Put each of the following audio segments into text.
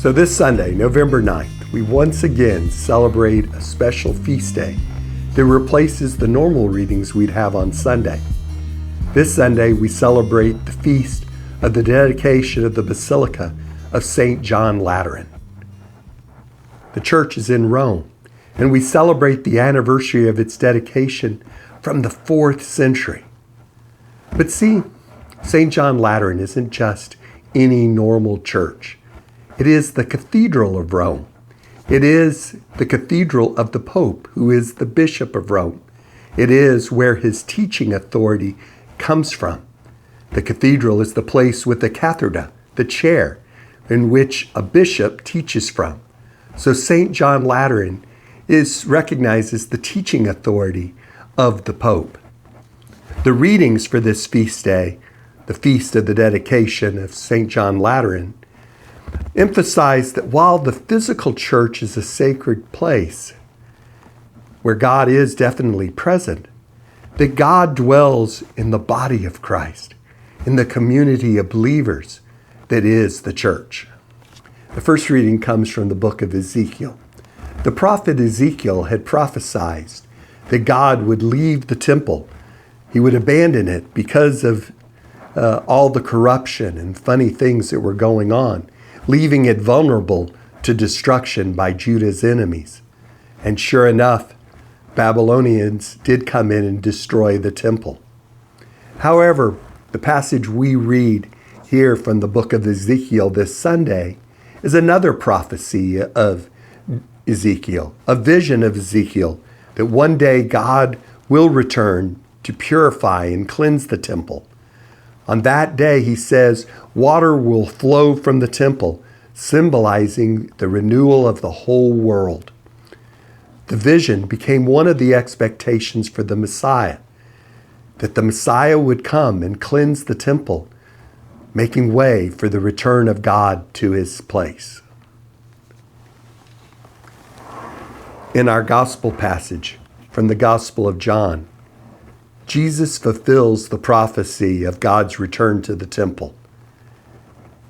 So this Sunday, November 9th, we once again celebrate a special feast day that replaces the normal readings we'd have on Sunday. This Sunday, we celebrate the feast of the dedication of the Basilica of St. John Lateran. The church is in Rome, and we celebrate the anniversary of its dedication from the 4th century. But see, St. John Lateran isn't just any normal church. It is the cathedral of Rome. It is the cathedral of the Pope, who is the Bishop of Rome. It is where his teaching authority comes from. The cathedral is the place with the cathedra, the chair, in which a bishop teaches from. So St. John Lateran is recognized as the teaching authority of the Pope. The readings for this feast day, the feast of the dedication of St. John Lateran, emphasize that while the physical church is a sacred place where God is definitely present, that God dwells in the body of Christ, in the community of believers that is the church. The first reading comes from the book of Ezekiel. The prophet Ezekiel had prophesied that God would leave the temple. He would abandon it because of all the corruption and funny things that were going on, leaving it vulnerable to destruction by Judah's enemies. And sure enough, Babylonians did come in and destroy the temple. However, the passage we read here from the book of Ezekiel this Sunday is another prophecy of Ezekiel, a vision of Ezekiel, that one day God will return to purify and cleanse the temple. On that day, he says, water will flow from the temple, symbolizing the renewal of the whole world. The vision became one of the expectations for the Messiah, that the Messiah would come and cleanse the temple, making way for the return of God to his place. In our gospel passage from the Gospel of John, Jesus fulfills the prophecy of God's return to the temple,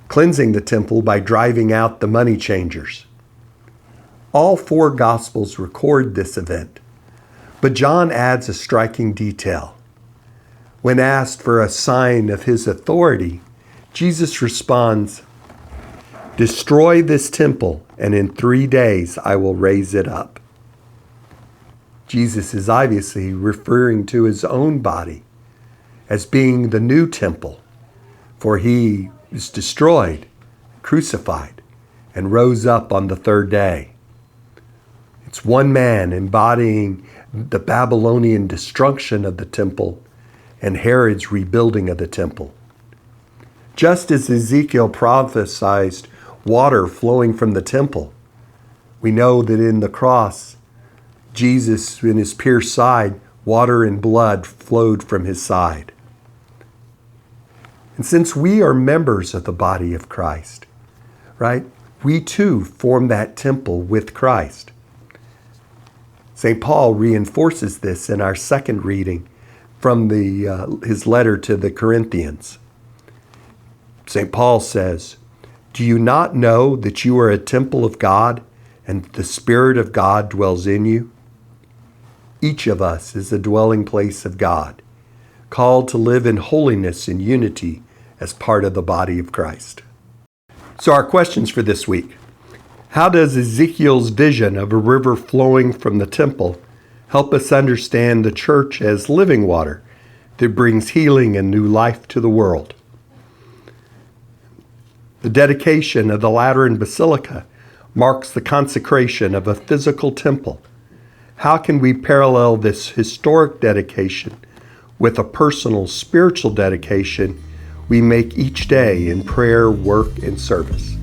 cleansing the temple by driving out the money changers. All 4 Gospels record this event, but John adds a striking detail. When asked for a sign of his authority, Jesus responds, "Destroy this temple, and in 3 days I will raise it up." Jesus is obviously referring to his own body as being the new temple, for he is destroyed, crucified, and rose up on the 3rd day. It's one man embodying the Babylonian destruction of the temple and Herod's rebuilding of the temple. Just as Ezekiel prophesied water flowing from the temple, we know that in the cross, Jesus, in his pierced side, water and blood flowed from his side. And since we are members of the body of Christ, right, we too form that temple with Christ. St. Paul reinforces this in our second reading from his letter to the Corinthians. St. Paul says, "Do you not know that you are a temple of God and the Spirit of God dwells in you?" Each of us is a dwelling place of God, called to live in holiness and unity as part of the body of Christ. So our questions for this week. How does Ezekiel's vision of a river flowing from the temple help us understand the church as living water that brings healing and new life to the world? The dedication of the Lateran Basilica marks the consecration of a physical temple. How can we parallel this historic dedication with a personal spiritual dedication we make each day in prayer, work, and service?